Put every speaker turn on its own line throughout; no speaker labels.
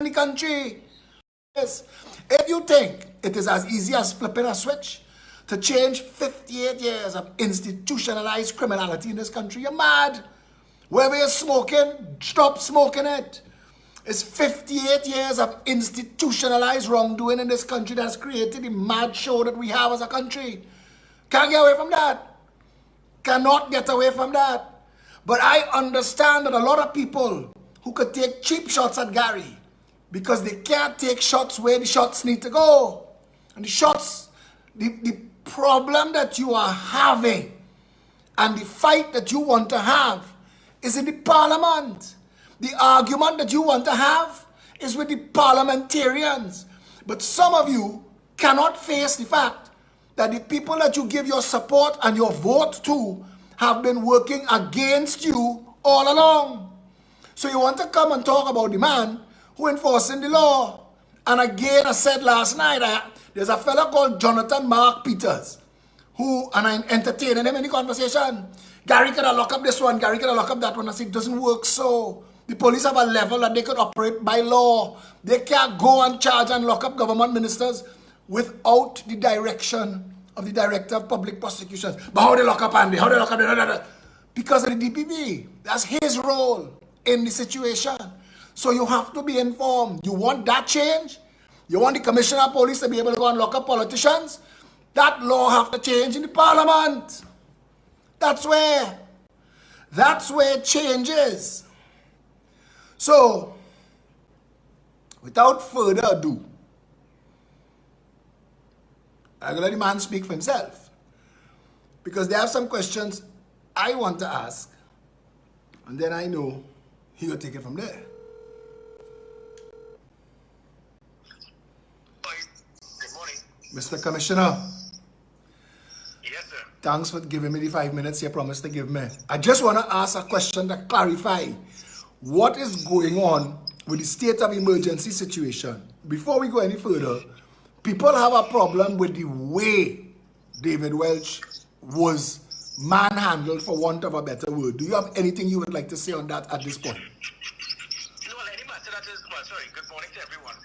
in the country. Yes. If you think it is as easy as flipping a switch to change 58 years of institutionalized criminality in this country, you're mad. Where we're smoking, stop smoking it. It's 58 years of institutionalized wrongdoing in this country that's created the mad show that we have as a country. Can't get away from that. Cannot get away from that. But I understand that a lot of people who could take cheap shots at Gary because they can't take shots where the shots need to go. And the shots, the problem that you are having and the fight that you want to have is in the parliament. The argument that you want to have is with the parliamentarians. But some of you cannot face the fact that the people that you give your support and your vote to have been working against you all along. So you want to come and talk about the man who enforcing the law. And again, I said last night, there's a fellow called Jonathan Mark Peters, who, and I'm entertaining him in the conversation. Gary could have locked up this one, Gary could have locked up that one. I said, it doesn't work so. The police have a level that they could operate by law. They can't go and charge and lock up government ministers without the direction of the Director of Public Prosecutions. But how they lock up Andy? How they lock up? Because of the DPP. That's his role in the situation. So you have to be informed. You want that change? You want the Commissioner of Police to be able to go and lock up politicians? That law have to change in the Parliament. That's where it changes. So, without further ado, I'm going to let the man speak for himself. Because there are some questions I want to ask, and then I know he will take it from there.
Good morning.
Mr. Commissioner.
Yes, sir.
Thanks for giving me the 5 minutes you promised to give me. I just want to ask a question to clarify what is going on with the state of emergency situation. Before we go any further, people have a problem with the way David Welch was manhandled, for want of a better word. Do you have anything you would like to say on that at this point?
Any matter that is, sorry, good morning to everyone.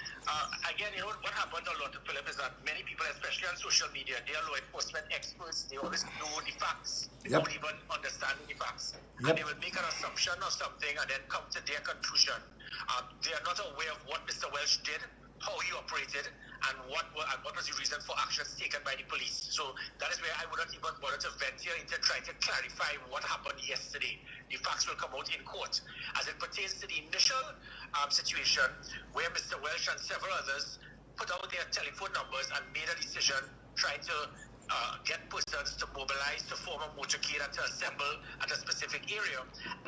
Again, what happened a lot to Philip is that many people, especially on social media, they are law enforcement experts. They always know the facts. They don't even understand the facts. And they will make an assumption or something and then come to their conclusion. They are not aware of what Mr. Welch did, how he operated, and what was the reason for actions taken by the police. So that is where I would not even bother to venture into trying to clarify what happened yesterday. The facts will come out in court. As it pertains to the initial situation where Mr. Welch and several others put out their telephone numbers and made a decision trying to get persons to mobilize, to form a motorcade and to assemble at a specific area.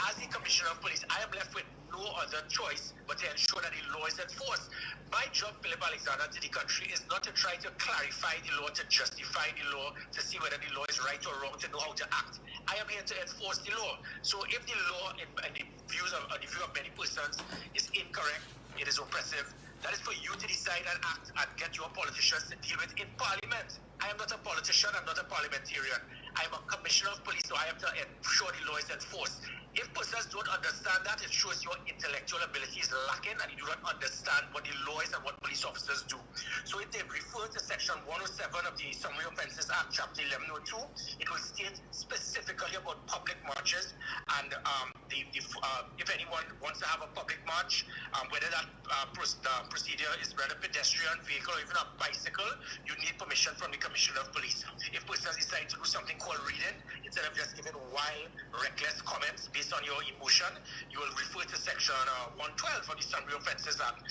As the Commissioner of Police, I am left with no other choice but to ensure that the law is enforced. My job, Philip Alexander, to the country is not to try to clarify the law, to justify the law, to see whether the law is right or wrong, to know how to act. I am here to enforce the law. So if the law, in the view of many persons, is incorrect, it is oppressive, that is for you to decide and act and get your politicians to deal with in Parliament. I am not a politician, I'm not a parliamentarian. I am a Commissioner of Police, so I have to ensure the law is enforced. If persons don't understand that, it shows your intellectual ability is lacking and you do not understand what the law is and what police officers do. So if they refer to Section 107 of the Summary Offences Act, Chapter 1102, it will state specifically about public marches and if anyone wants to have a public march, whether that procedure is whether a pedestrian, vehicle, or even a bicycle, you need permission from the Commissioner of Police. If persons decide to do something called reading, instead of just giving wild, reckless comments based on your emotion, you will refer to Section 112 of the Summary Offences Act,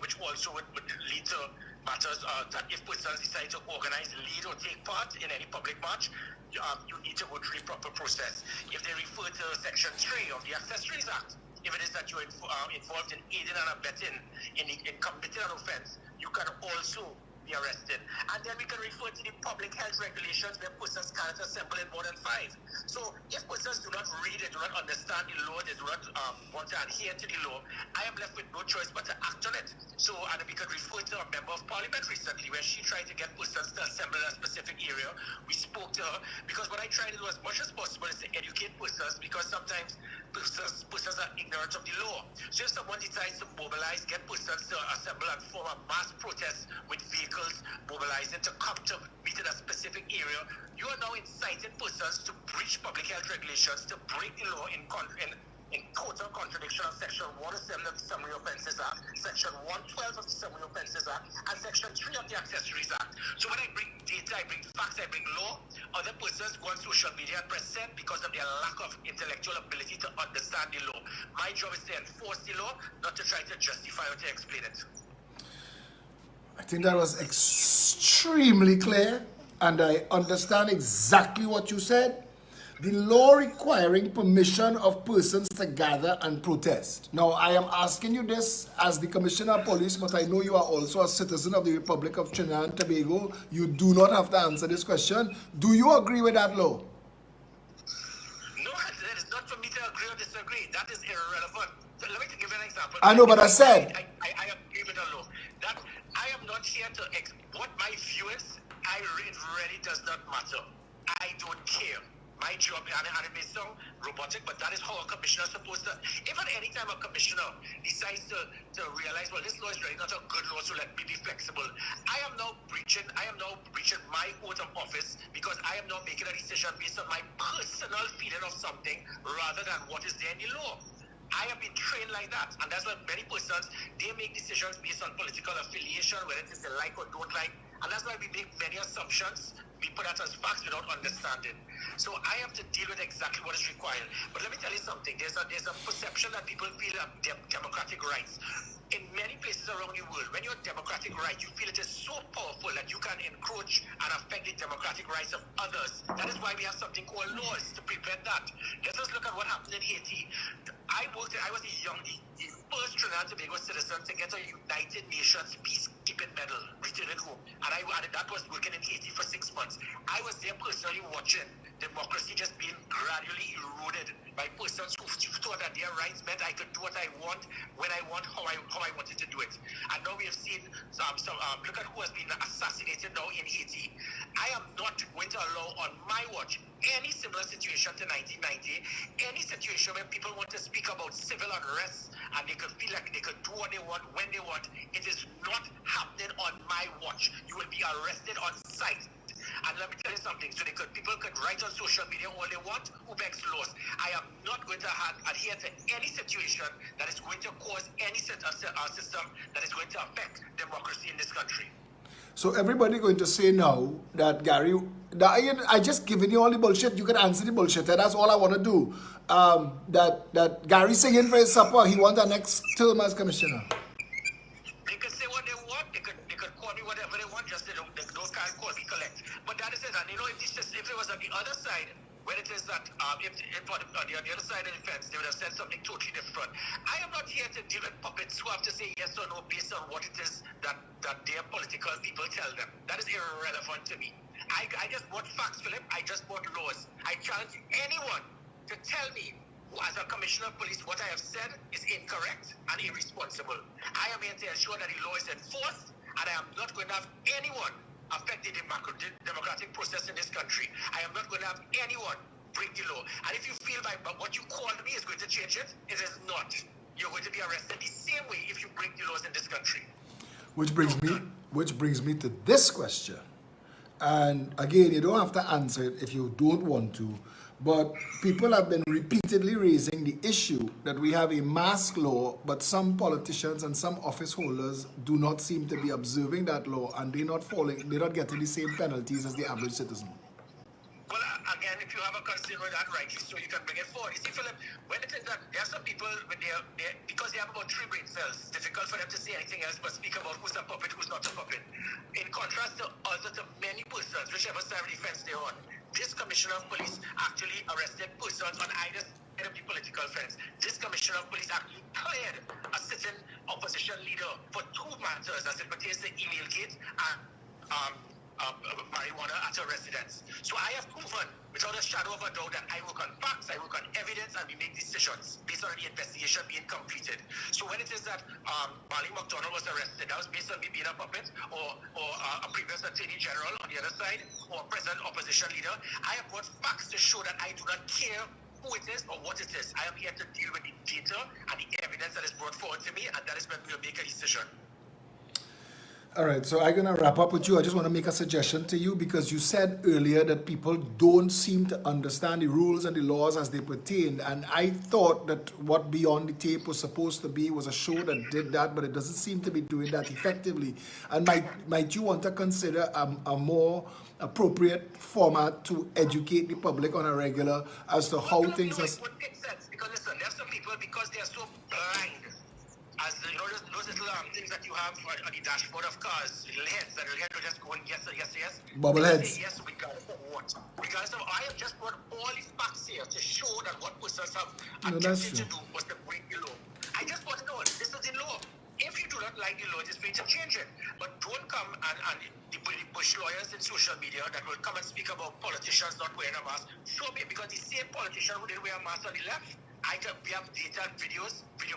which also would lead to matters that if persons decide to organize, lead, or take part in any public march, you need to go through the proper process. If they refer to Section 3 of the Accessories Act, if it is that you're involved in aiding and abetting in committing an offense, you can also be arrested. And then we can refer to the public health regulations where persons cannot assemble in more than 5. So if persons do not read it, do not understand the law, they do not want to adhere to the law, I am left with no choice but to act on it. So, and we could refer to a member of parliament recently where she tried to get persons to assemble in a specific area. We spoke to her because what I tried to do as much as possible is to educate persons, because sometimes persons are ignorant of the law. So if someone decides to mobilize, get persons to assemble and form a mass protest with vehicles mobilizing to come to meet in a specific area, you are now inciting persons to breach public health regulations, to break the law in total contradiction of Section 107 of the Summary Offences Act, Section 112 of the Summary Offences Act, and Section 3 of the Accessories Act. So when I bring data, I bring facts, I bring law, other persons go on social media and present because of their lack of intellectual ability to understand the law. My job is to enforce the law, not to try to justify or to explain it.
I think that was extremely clear, and I understand exactly what you said. The law requiring permission of persons to gather and protest. Now, I am asking you this as the Commissioner of Police, but I know you are also a citizen of the Republic of Trinidad and Tobago. You do not have to answer this question. Do you agree with that law?
No, it is not for me to agree or disagree. That is irrelevant. So let me give you an example.
I know, but I said...
I agree with the law. That I am not here to... What my view is, it really does not matter. I don't care. My job, and it may sound robotic, but that is how a commissioner is supposed to. If at any time a commissioner decides to realize, well, this law is really not a good law, so let me be flexible. I am now breaching my oath of office because I am now making a decision based on my personal feeling of something rather than what is there in the law. I have been trained like that, and that's why many persons, they make decisions based on political affiliation, whether it is they like or don't like, and that's why we make many assumptions. We put that as facts without understanding. So I have to deal with exactly what is required. But let me tell you something. There's a perception that people feel of democratic rights. In many places around the world, when you're democratic right, you feel it is so powerful that you can encroach and affect the democratic rights of others. That is why we have something called laws to prevent that. Let us look at what happened in Haiti. I was the first Trinidad and Tobago citizen to get a United Nations peacekeeping medal returning home. And that was working in Haiti for 6 months. I was there personally watching democracy just being gradually eroded by persons who thought that their rights meant I could do what I want, when I want, how I wanted to do it. And now we have seen look at who has been assassinated now in Haiti. I am not going to allow on my watch any similar situation to 1990, any situation where people want to speak about civil unrest and they could feel like they could do what they want when they want. It is not happening on my watch. You will be arrested on sight. And let me tell you something, so people could write on social media all they want, who begs laws. I am not going to adhere to any situation that is going to cause any system that is going to affect democracy in this country.
So everybody going to say now that Gary, I just given you all the bullshit, you can answer the bullshit, and that's all I want to do. That Gary singing for his supper, he wants our next term as commissioner.
They could say what they want, they could call me whatever they want, just those can't call me collect. But that is it, and you know, if it was on the other side, where it is that if on the other side of the fence, they would have said something totally different. I am not here to deal with puppets who have to say yes or no based on what it is that their political people tell them. That is irrelevant to me. I just want facts, Philip. I just want laws. I challenge anyone to tell me, as a commissioner of police, what I have said is incorrect and irresponsible. I am here to ensure that the law is enforced, and I am not going to have anyone affect the democratic process in this country. I am not going to have anyone break the law. And if you feel like what you called me is going to change it, it is not. You're going to be arrested the same way if you break the laws in this country.
Which brings me to this question. And again, you don't have to answer it if you don't want to. But people have been repeatedly raising the issue that we have a mask law, but some politicians and some office holders do not seem to be observing that law, and they're not getting the same penalties as the average citizen.
Well, again, if you have a concern with that, rightly so, you can bring it forward. You see, Philip, when it is that there are some people, because they have about 3 brain cells, it's difficult for them to say anything else but speak about who's a puppet, who's not a puppet. In contrast to many persons, whichever side of the fence they're on, this commissioner of police actually arrested persons on either side of the political fence. This commissioner of police actually cleared a sitting opposition leader for 2 matters as it pertains to Emailgate and marijuana at a residence. So I have proven, without a shadow of a doubt, that I work on facts, I work on evidence, and we make decisions based on the investigation being completed. So when it is that Marley McDonald was arrested, that was based on me being a puppet, or a previous attorney general on the other side, or a present opposition leader. I have brought facts to show that I do not care who it is or what it is. I am here to deal with the data and the evidence that is brought forward to me, and that is when we will make a decision.
All right, so I'm going to wrap up with you. I just want to make a suggestion to you, because you said earlier that people don't seem to understand the rules and the laws as they pertain. And I thought that what Beyond the Tape was supposed to be was a show that did that, but it doesn't seem to be doing that effectively. And might you want to consider a more appropriate format to educate the public on a regular as to how things are...
It would make sense, because listen, there are some people, because they are so blind, as you know, those little things that you have on the dashboard of cars, little heads, that little head will just go and yes, yes, yes.
Bubble heads.
Yes, regardless of what. Regardless of, I have just brought all the facts here to show that what persons have attempted to do was to break the law. I just want to know, this is the law. If you do not like the law, just free to change it. But don't come and the push lawyers in social media that will come and speak about politicians not wearing a mask. Show me, because the same politician who didn't wear a mask on the left, we have data and video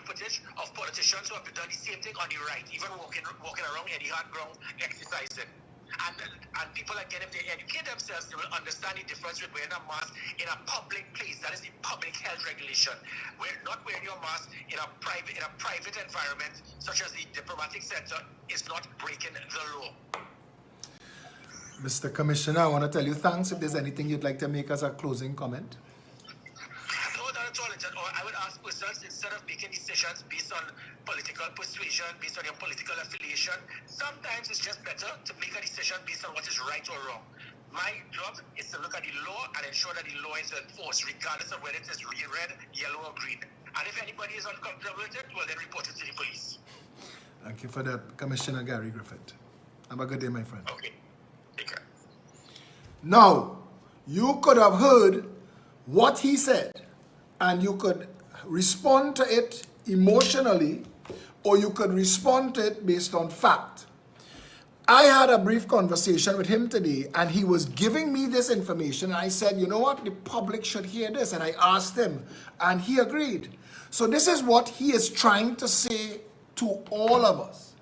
footage of politicians who have done the same thing on the right, even walking around in the hard ground, exercising. And people, again, if they educate themselves, they will understand the difference with wearing a mask in a public place. That is the public health regulation. We're not wearing your mask in a private environment, such as the diplomatic center, is not breaking the law.
Mr. Commissioner, I want to tell you thanks. If there's anything you'd like to make as a closing comment.
I would ask persons, instead of making decisions based on political persuasion, based on your political affiliation, sometimes it's just better to make a decision based on what is right or wrong. My job is to look at the law and ensure that the law is enforced, regardless of whether it is red, yellow, or green. And if anybody is uncomfortable with it, well, then report it to the police.
Thank you for that, Commissioner Gary Griffith. Have a good day, my friend.
Okay. Take care.
Now, you could have heard what he said, and you could respond to it emotionally, or you could respond to it based on fact. I had a brief conversation with him today, and he was giving me this information. I said, you know what, the public should hear this. And I asked him, and he agreed. So this is what he is trying to say to all of us.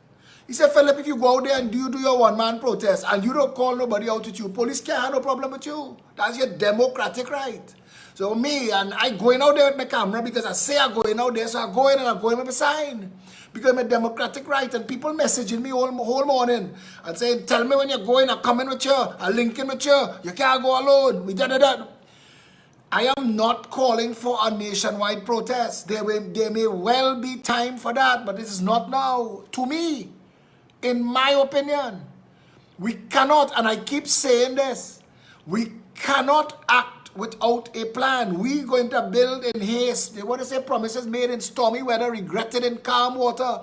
He said, Philip, if you go out there and you do your one-man protest, and you don't call nobody out with you, police can't have no problem with you. That's your democratic right. So me, and I going out there with my camera because I say I'm going out there, so I go in and I'm going with a sign. Because I'm a democratic right, and people messaging me whole morning and saying, tell me when you're going, I'm coming with you, I'm linking with you can't go alone, we da-da-da. I am not calling for a nationwide protest. There may well be time for that, but this is not now. To me, in my opinion, we cannot, and I keep saying this, we cannot act without a plan. We're going to build in haste. They want to say promises made in stormy weather, regretted in calm water.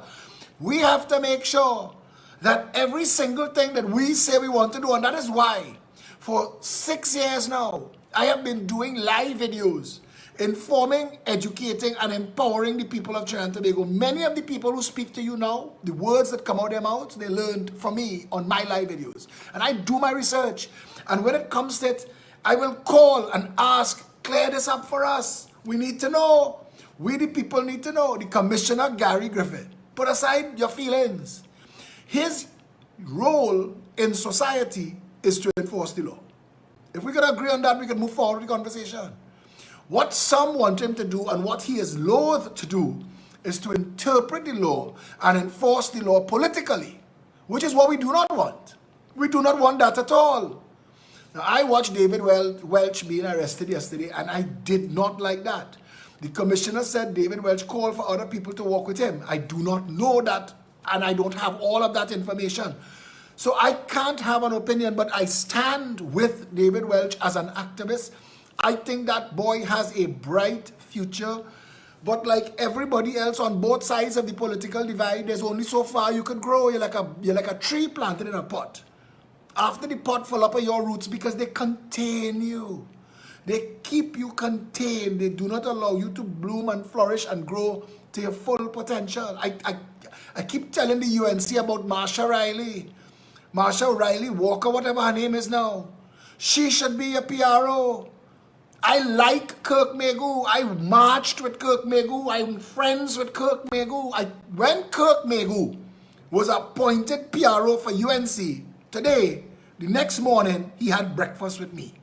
We have to make sure that every single thing that we say we want to do, and that is why for 6 years now, I have been doing live videos, informing, educating, and empowering the people of Trinidad and Tobago. Many of the people who speak to you now, the words that come out of their mouths, they learned from me on my live videos. And I do my research. And when it comes to it, I will call and ask, clear this up for us. We need to know. We the people need to know. The Commissioner Gary Griffith, put aside your feelings. His role in society is to enforce the law. If we can agree on that, we can move forward with the conversation. What some want him to do and what he is loath to do is to interpret the law and enforce the law politically, which is what we do not want. We do not want that at all. Now, I watched David Welch being arrested yesterday, and I did not like that. The commissioner said David Welch called for other people to walk with him. I do not know that, and I don't have all of that information. So I can't have an opinion, but I stand with David Welch as an activist. I think that boy has a bright future, but like everybody else on both sides of the political divide, there's only so far you could grow. You're like a tree planted in a pot. After the pot fall up are your roots, because they contain you. They keep you contained. They do not allow you to bloom and flourish and grow to your full potential. I keep telling the UNC about Marsha Riley. Marsha Riley Walker, whatever her name is now. She should be a PRO. I like Kirk Megu. I marched with Kirk Megu. I'm friends with Kirk Megu. When Kirk Megu was appointed PRO for UNC, today, the next morning, he had breakfast with me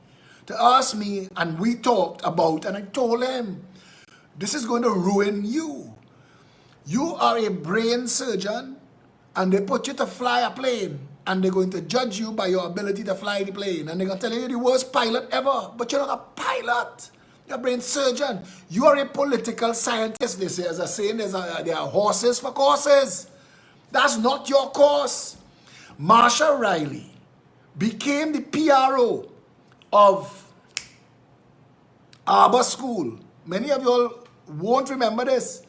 to ask me, and we talked about, and I told him, this is going to ruin you. You are a brain surgeon, and they put you to fly a plane, and they're going to judge you by your ability to fly the plane, and they're going to tell you you're the worst pilot ever, but you're not a pilot. You're a brain surgeon. You are a political scientist. They say, as I say, there are horses for courses. That's not your course. Marsha Riley became the PRO of Arbor School. Many of you all won't remember this.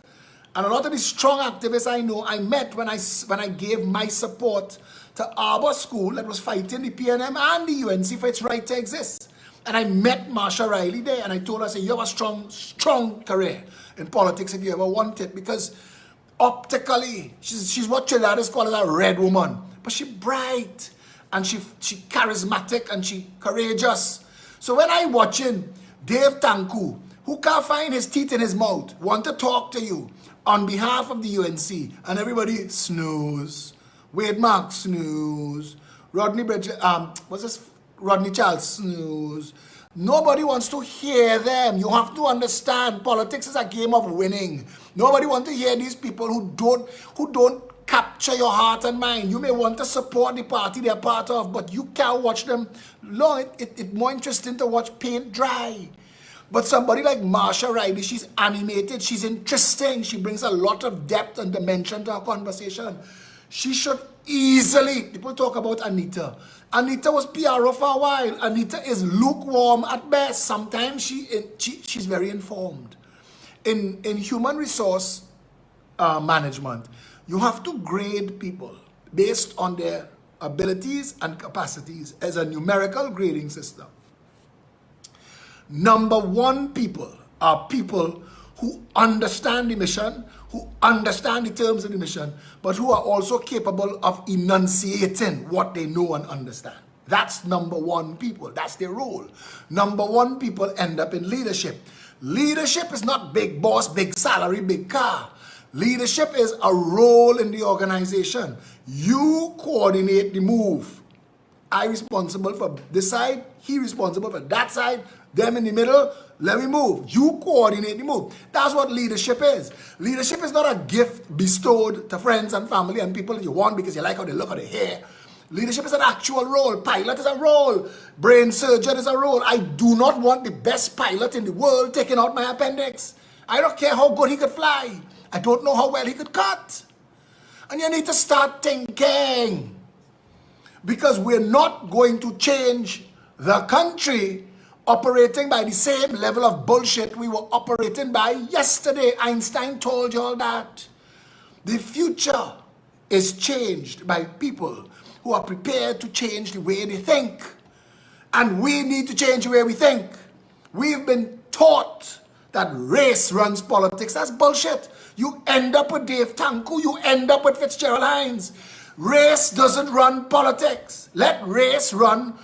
And a lot of the strong activists I know, I met when I gave my support to Arbor School that was fighting the PNM and the UNC for its right to exist. And I met Marsha Riley there, and I told her, I said, you have a strong career in politics if you ever want it, because optically, she's what Trinidadians call a red woman. But she's bright, and she charismatic, and she courageous. So when I watching Dave Tanku, who can't find his teeth in his mouth, want to talk to you on behalf of the UNC, and everybody snooze. Wade Mark snooze. Rodney Charles snooze. Nobody wants to hear them. You have to understand, politics is a game of winning. Nobody wants to hear these people who don't capture your heart and mind. You may want to support the party they're part of, but you can't watch them long. It's more interesting to watch paint dry. But somebody like Marsha Riley, she's animated, she's interesting, she brings a lot of depth and dimension to our conversation. She should easily, people talk about Anita. Anita was PRO for a while. Anita is lukewarm at best. Sometimes she's very informed. In human resource management, you have to grade people based on their abilities and capacities as a numerical grading system. Number one people are people who understand the mission, who understand the terms of the mission, but who are also capable of enunciating what they know and understand. That's number one people. That's their role. Number one people end up in leadership. Leadership is not big boss, big salary, big car. Leadership is a role in the organization. You coordinate the move. I responsible for this side, he responsible for that side, them in the middle, let me move. You coordinate the move. That's what leadership is. Leadership is not a gift bestowed to friends and family and people you want because you like how they look or they hair. Leadership is an actual role. Pilot is a role. Brain surgeon is a role. I do not want the best pilot in the world taking out my appendix. I don't care how good he could fly. I don't know how well he could cut. And you need to start thinking. Because we're not going to change the country operating by the same level of bullshit we were operating by yesterday. Einstein told you all that. The future is changed by people who are prepared to change the way they think. And we need to change the way we think. We've been taught that race runs politics. That's bullshit. You end up with Dave Tanku, you end up with Fitzgerald Hines. Race doesn't run politics. Let race run.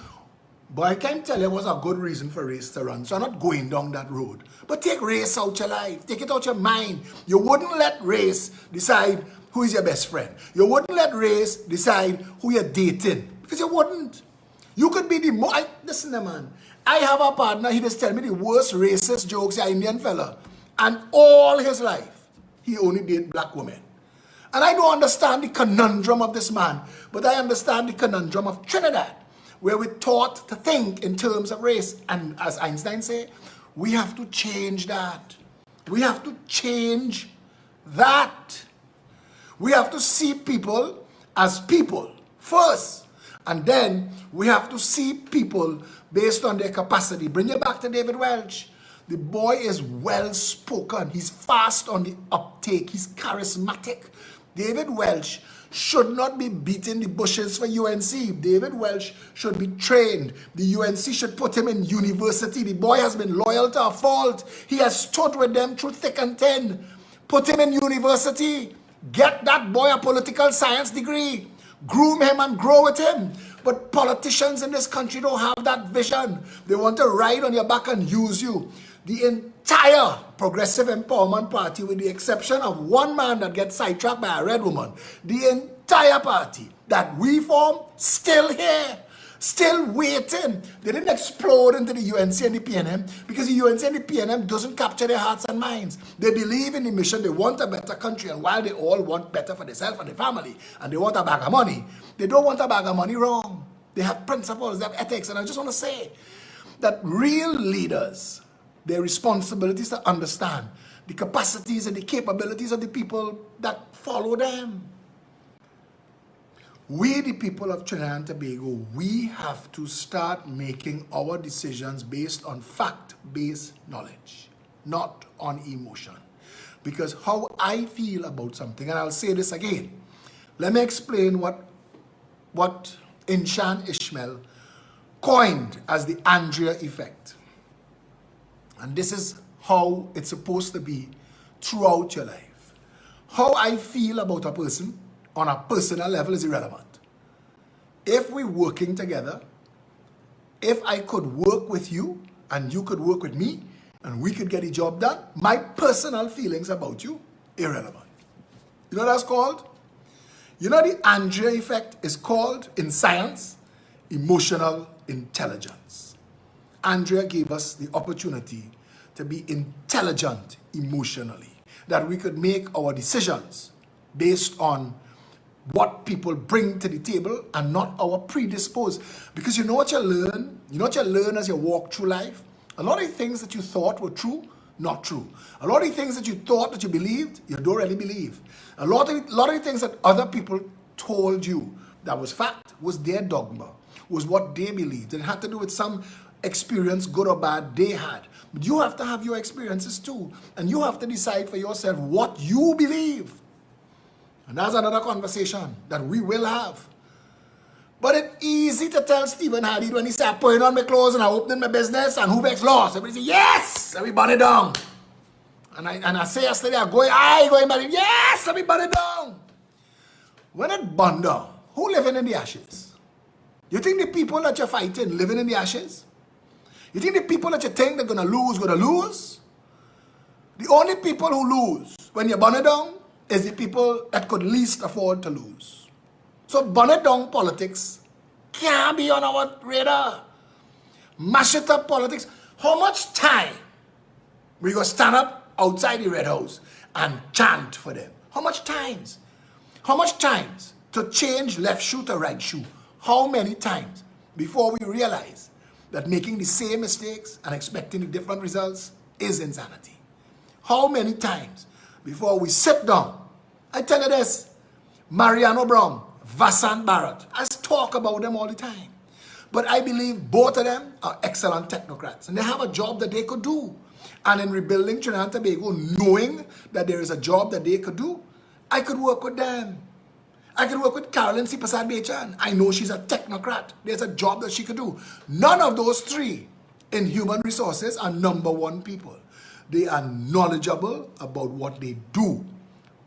But I can't tell you it was a good reason for race to run, so I'm not going down that road. But take race out your life. Take it out your mind. You wouldn't let race decide who is your best friend. You wouldn't let race decide who you're dating. Because you wouldn't. You could be the more... Listen, man. I have a partner, he just tell me the worst racist jokes, an Indian fella. And all his life, he only dated black women. And I don't understand the conundrum of this man, but I understand the conundrum of Trinidad, where we're taught to think in terms of race. And as Einstein said, we have to change that. We have to change that. We have to see people as people first. And then we have to see people based on their capacity. Bring it back to David Welch. The boy is well-spoken. He's fast on the uptake. He's charismatic. David Welch should not be beating the bushes for UNC. David Welch should be trained. The UNC should put him in university. The boy has been loyal to a fault. He has stood with them through thick and thin. Put him in university. Get that boy a political science degree. groom him and grow with him. But politicians in this country don't have that vision. They want to ride on your back and use you. The entire Progressive Empowerment Party, with the exception of one man that gets sidetracked by a red woman, the entire party that we form, still here, still waiting. They didn't explode into the UNC and the PNM because the UNC and the PNM doesn't capture their hearts and minds. They believe in the mission. They want a better country, and while they all want better for themselves and their family, and they want a bag of money, they don't want a bag of money wrong. They have principles, they have ethics, and I just want to say that real leaders, their responsibility is to understand the capacities and the capabilities of the people that follow them. We, the people of Trinidad and Tobago, we have to start making our decisions based on fact-based knowledge, not on emotion. Because how I feel about something, and I'll say this again, let me explain what Inshan Ishmael coined as the Andrea effect. And this is how it's supposed to be throughout your life. How I feel about a person on a personal level is irrelevant. If we're working together, if I could work with you and you could work with me and we could get the job done, my personal feelings about you, irrelevant. You know what that's called? You know the Andrea effect is called in science emotional intelligence. Andrea gave us the opportunity to be intelligent emotionally, that we could make our decisions based on what people bring to the table and not our predisposed. Because you know what you learn? You know what you learn as you walk through life? A lot of things that you thought were true, not true. A lot of things that you thought that you believed, you don't really believe. A lot of things that other people told you that was fact, was their dogma, was what they believed. It had to do with some experience, good or bad, they had. But you have to have your experiences too. And you have to decide for yourself what you believe. And that's another conversation that we will have. But it's easy to tell Stephen Hardy when he said, putting on my clothes and I opening my business and who makes laws? Everybody say, yes! And we burn it down. And I say yesterday, I'm going back, yes! And we burn it down. When it burned down, who living in the ashes? You think the people that you're fighting living in the ashes? You think the people that you think they're going to lose? The only people who lose when you burn it down is the people that could least afford to lose. So burn it down politics can't be on our radar. Mash it up politics. How much time we go stand up outside the Red House and chant for them? How much times? How much times to change left shoe to right shoe? How many times before we realize that making the same mistakes and expecting the different results is insanity? How many times before we sit down? I tell you this, Mariano Brown, Vasant Barrett, I talk about them all the time. But I believe both of them are excellent technocrats and they have a job that they could do. And in rebuilding Trinidad and Tobago, knowing that there is a job that they could do, I could work with them. I could work with Carolyn C. Prasad Bechan. I know she's a technocrat. There's a job that she could do. None of those three in human resources are number one people. They are knowledgeable about what they do.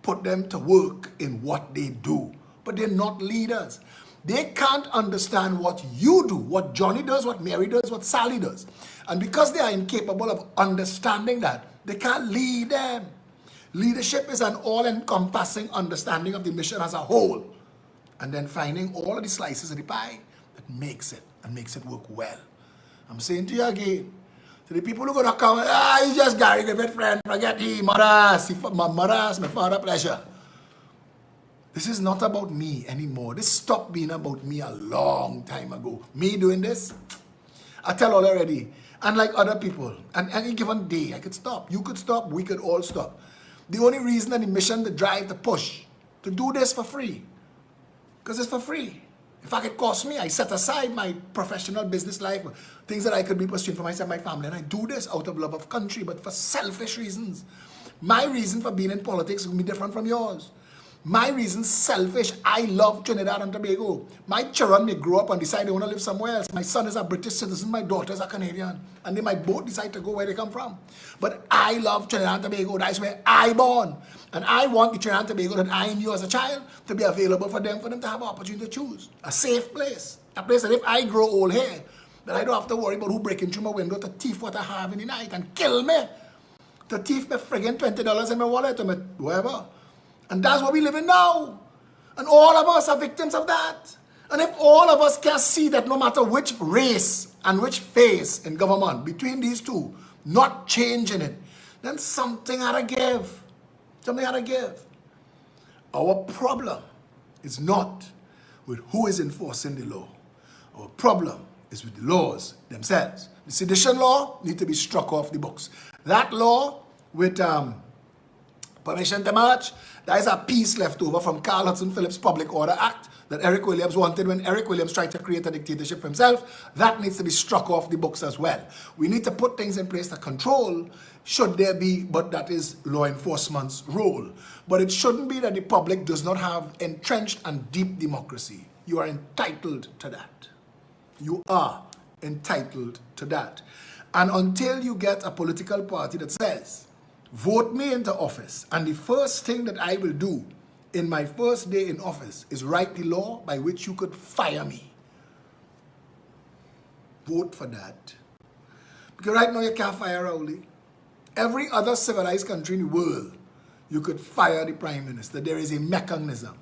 Put them to work in what they do. But they're not leaders. They can't understand what you do, what Johnny does, what Mary does, what Sally does. And because they are incapable of understanding that, they can't lead them. Leadership is an all-encompassing understanding of the mission as a whole. And then finding all of the slices of the pie that makes it and makes it work well. I'm saying to you again, to the people who are going to come, he's just Gary Griffith friend, forget him, my father pleasure. This is not about me anymore. This stopped being about me a long time ago. Me doing this, I tell all already. Unlike other people, and any given day, I could stop. You could stop, we could all stop. The only reason that the mission, the drive, the push, to do this for free, because it's for free. In fact, it costs me. I set aside my professional business life, things that I could be pursuing for myself, my family, and I do this out of love of country, but for selfish reasons. My reason for being in politics will be different from yours. My reason's selfish. I love Trinidad and Tobago. My children may grow up and decide they want to live somewhere else. My son is a British citizen, my daughter is a Canadian. And they might both decide to go where they come from. But I love Trinidad and Tobago. That's where I born. And I want the Trinidad and Tobago that I knew as a child to be available for them to have an opportunity to choose. A safe place. A place that if I grow old here, that I don't have to worry about who breaking through my window to thief what I have in the night and kill me. To thief me friggin' $20 in my wallet or my whatever. And that's what we live in now. And all of us are victims of that. And if all of us can see that no matter which race and which face in government, between these two, not changing it, then something had to give. Something had to give. Our problem is not with who is enforcing the law. Our problem is with the laws themselves. The sedition law needs to be struck off the books. That law with permission to march, there is a piece left over from Carl Hudson Phillips' Public Order Act that Eric Williams wanted when Eric Williams tried to create a dictatorship for himself. That needs to be struck off the books as well. We need to put things in place to control, should there be, but that is law enforcement's role. But it shouldn't be that the public does not have entrenched and deep democracy. You are entitled to that. You are entitled to that. And until you get a political party that says, vote me into office, and the first thing that I will do in my first day in office is write the law by which you could fire me. Vote for that. Because right now you can't fire Rowley. Every other civilized country in the world, you could fire the prime minister. There is a mechanism.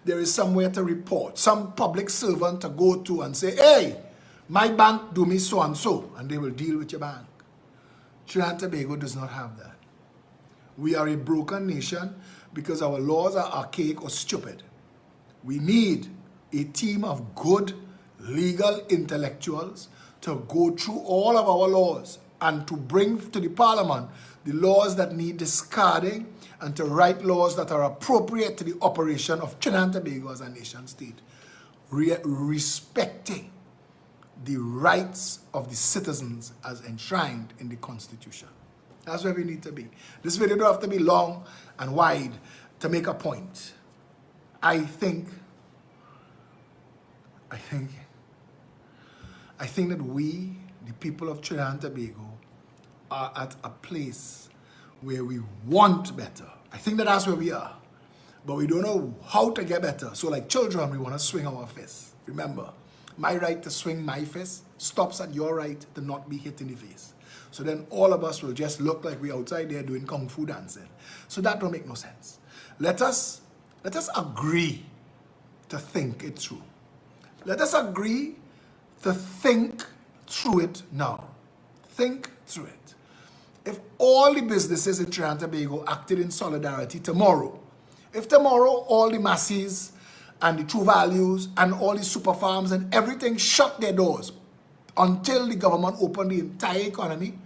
There is somewhere to report, some public servant to go to and say, hey, my bank do me so and so, and they will deal with your bank. Trinidad and Tobago does not have that. We are a broken nation because our laws are archaic or stupid. We need a team of good legal intellectuals to go through all of our laws and to bring to the parliament the laws that need discarding and to write laws that are appropriate to the operation of Trinidad and Tobago as a nation state, respecting the rights of the citizens as enshrined in the Constitution. That's where we need to be. This video don't have to be long and wide to make a point. I think that we, the people of Trinidad and Tobago, are at a place where we want better. I think that that's where we are. But we don't know how to get better. So like children, we want to swing our fists. Remember, my right to swing my fist stops at your right to not be hit in the face. So then all of us will just look like we're outside there doing kung fu dancing. So that don't make no sense. Let us agree to think it through. Let us agree to think through it now. Think through it. If all the businesses in Trinidad and Tobago acted in solidarity tomorrow, if tomorrow all the masses and the True Values and all the super farms and everything shut their doors until the government opened the entire economy.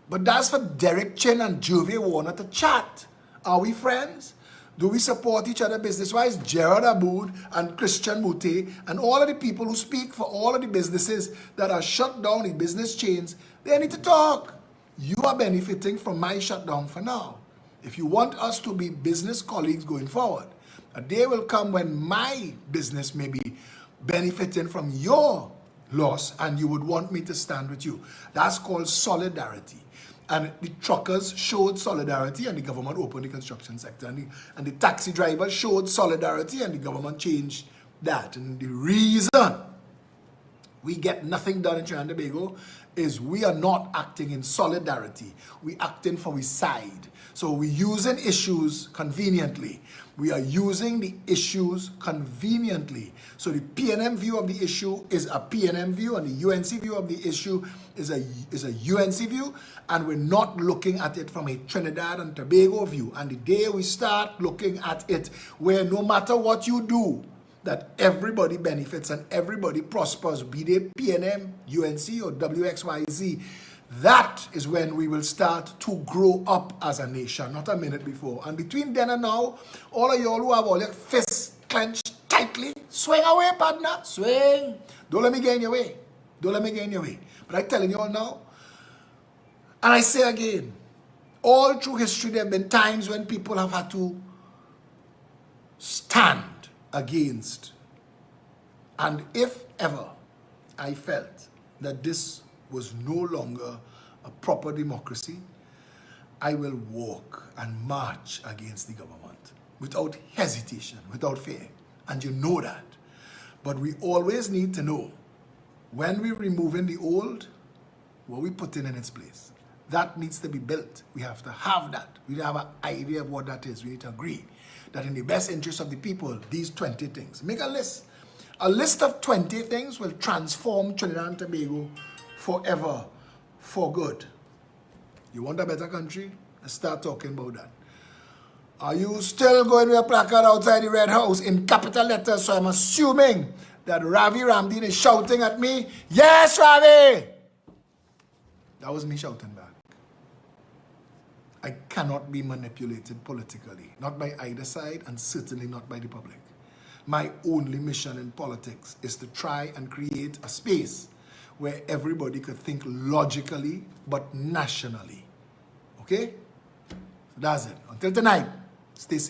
But that's for Derek Chin and Juvie Warner to chat. Are we friends? Do we support each other business-wise? Gerard Aboud and Christian Moutet and all of the people who speak for all of the businesses that are shut down, the business chains, they need to talk. You are benefiting from my shutdown for now. If you want us to be business colleagues going forward, a day will come when my business may be benefiting from your loss and you would want me to stand with you. That's called solidarity. And the truckers showed solidarity and the government opened the construction sector. And the taxi drivers showed solidarity and the government changed that. And the reason we get nothing done in Trinidad and Tobago is we are not acting in solidarity. We acting for we side. So we're using issues conveniently. We are using the issues conveniently. So the PNM view of the issue is a PNM view and the UNC view of the issue is a UNC view. And we're not looking at it from a Trinidad and Tobago view. And the day we start looking at it where no matter what you do, that everybody benefits and everybody prospers, be they PNM, UNC or WXYZ, that is when we will start to grow up as a nation, not a minute before. And between then and now, all of y'all who have all your fists clenched tightly, swing away, partner, swing. Don't let me get in your way. Don't let me get in your way. But I'm telling you all now, and I say again, all through history there have been times when people have had to stand against. And if ever I felt that this was no longer a proper democracy, I will walk and march against the government without hesitation, without fear. And you know that. But we always need to know, when we're removing the old, what we put in its place. That needs to be built. We have to have that. We have an idea of what that is. We need to agree that in the best interest of the people, these 20 things. Make a list. A list of 20 things will transform Trinidad and Tobago forever, for good. You want a better country? Let's start talking about that. Are you still going with a placard outside the Red House in capital letters? So I'm assuming that Ravi Ramdeen is shouting at me. Yes, Ravi! That was me shouting back. I cannot be manipulated politically, not by either side and certainly not by the public. My only mission in politics is to try and create a space where everybody could think logically but nationally. Okay? That's it. Until tonight, stay safe.